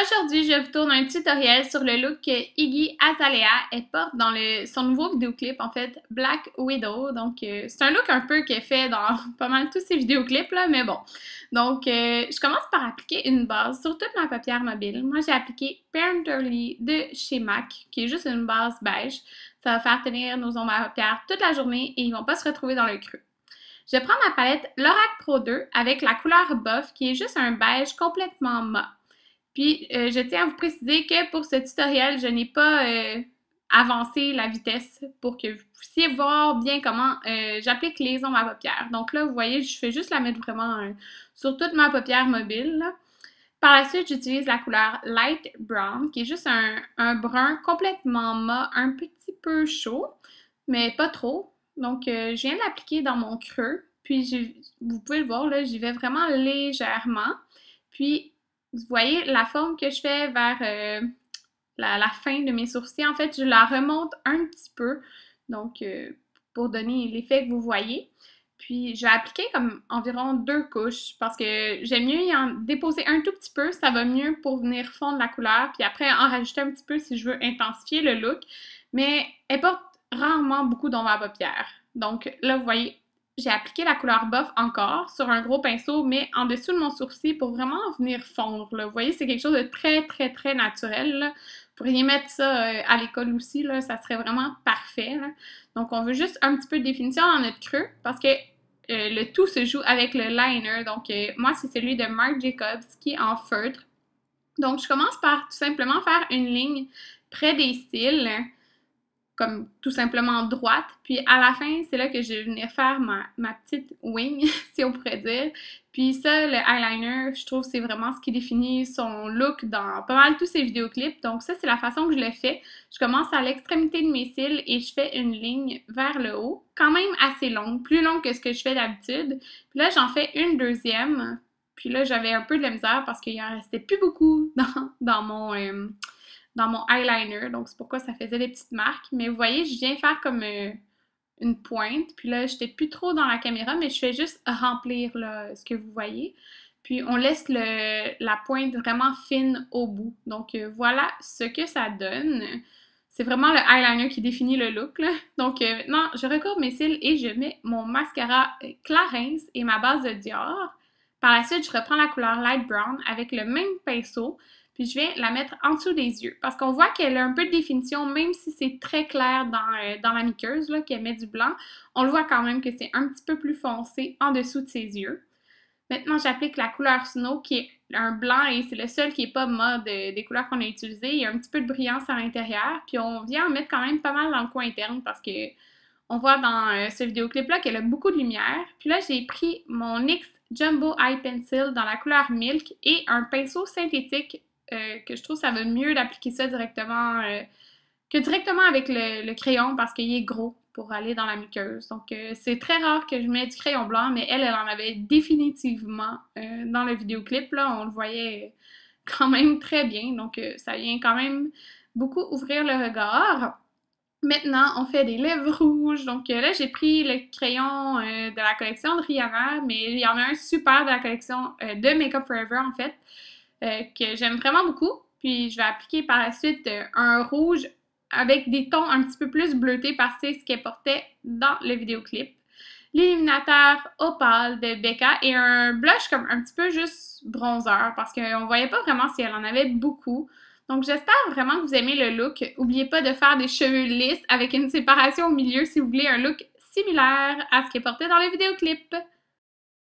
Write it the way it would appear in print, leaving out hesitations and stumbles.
Aujourd'hui, je vous tourne un tutoriel sur le look que Iggy Azalea elle porte dans son nouveau vidéoclip, en fait, Black Widow. Donc, c'est un look un peu qu'elle fait dans pas mal tous ses vidéoclips, là, mais bon. Donc, je commence par appliquer une base sur toute ma paupière mobile. Moi, j'ai appliqué Painterly de chez MAC, qui est juste une base beige. Ça va faire tenir nos ombres à paupières toute la journée et ils vont pas se retrouver dans le creux. Je prends ma palette Lorac Pro 2 avec la couleur Buff, qui est juste un beige complètement mat. Puis, je tiens à vous préciser que pour ce tutoriel, je n'ai pas avancé la vitesse pour que vous puissiez voir bien comment j'applique les ombres à paupières. Donc là, vous voyez, je fais juste la mettre vraiment sur toute ma paupière mobile, là. Par la suite, j'utilise la couleur Light Brown, qui est juste un brun complètement mat, un petit peu chaud, mais pas trop. Donc, je viens de l'appliquer dans mon creux. Puis, vous pouvez le voir, là, j'y vais vraiment légèrement. Puis, vous voyez la forme que je fais vers la fin de mes sourcils. En fait, je la remonte un petit peu, donc pour donner l'effet que vous voyez. Puis, je vais appliquer comme environ 2 couches parce que j'aime mieux y en déposer un tout petit peu. Ça va mieux pour venir fondre la couleur. Puis après, en rajouter un petit peu si je veux intensifier le look. Mais elle porte rarement beaucoup d'ombre à paupières. Donc là, vous voyez, j'ai appliqué la couleur Buff encore sur un gros pinceau, mais en dessous de mon sourcil pour vraiment venir fondre, là. Vous voyez, c'est quelque chose de très, très, très naturel, là. Vous pourriez mettre ça à l'école aussi, là, ça serait vraiment parfait, là. Donc, on veut juste un petit peu de définition dans notre creux parce que le tout se joue avec le liner. Donc, moi, c'est celui de Marc Jacobs qui est en feutre. Donc, je commence par tout simplement faire une ligne près des cils, comme tout simplement droite. Puis à la fin, c'est là que je vais venir faire ma petite wing, si on pourrait dire. Puis ça, le eyeliner, je trouve c'est vraiment ce qui définit son look dans pas mal tous ses vidéoclips. Donc ça, c'est la façon que je le fais. Je commence à l'extrémité de mes cils et je fais une ligne vers le haut, quand même assez longue, plus longue que ce que je fais d'habitude. Puis là, j'en fais une deuxième. Puis là, j'avais un peu de la misère parce qu'il en restait plus beaucoup dans mon eyeliner, donc c'est pourquoi ça faisait des petites marques. Mais vous voyez, je viens faire comme une pointe, puis là, j'étais plus trop dans la caméra, mais je fais juste remplir là, ce que vous voyez. Puis on laisse la pointe vraiment fine au bout. Donc voilà ce que ça donne. C'est vraiment le eyeliner qui définit le look, là. Donc maintenant, je recourbe mes cils et je mets mon mascara Clarins et ma base de Dior. Par la suite, je reprends la couleur Light Brown avec le même pinceau. Puis je viens la mettre en dessous des yeux. Parce qu'on voit qu'elle a un peu de définition, même si c'est très clair dans la miqueuse, là, qu'elle met du blanc. On le voit quand même que c'est un petit peu plus foncé en dessous de ses yeux. Maintenant, j'applique la couleur Snow, qui est un blanc et c'est le seul qui n'est pas mode des couleurs qu'on a utilisées. Il y a un petit peu de brillance à l'intérieur. Puis on vient en mettre quand même pas mal dans le coin interne parce que on voit dans ce vidéoclip-là qu'elle a beaucoup de lumière. Puis là, j'ai pris mon NYX Jumbo Eye Pencil dans la couleur Milk et un pinceau synthétique que je trouve ça va mieux d'appliquer ça directement que directement avec le crayon parce qu'il est gros pour aller dans la muqueuse. Donc, c'est très rare que je mette du crayon blanc, mais elle en avait définitivement dans le vidéoclip. Là, on le voyait quand même très bien. Donc, ça vient quand même beaucoup ouvrir le regard. Maintenant, on fait des lèvres rouges. Donc là, j'ai pris le crayon de la collection de Rihanna, mais il y en a un super de la collection de Makeup Forever, en fait, que j'aime vraiment beaucoup. Puis je vais appliquer par la suite un rouge avec des tons un petit peu plus bleutés parce que c'est ce qu'elle portait dans le vidéoclip. L'illuminateur opale de Becca et un blush comme un petit peu juste bronzer parce qu'on voyait pas vraiment si elle en avait beaucoup. Donc j'espère vraiment que vous aimez le look. N'oubliez pas de faire des cheveux lisses avec une séparation au milieu si vous voulez un look similaire à ce qu'elle portait dans le vidéoclip.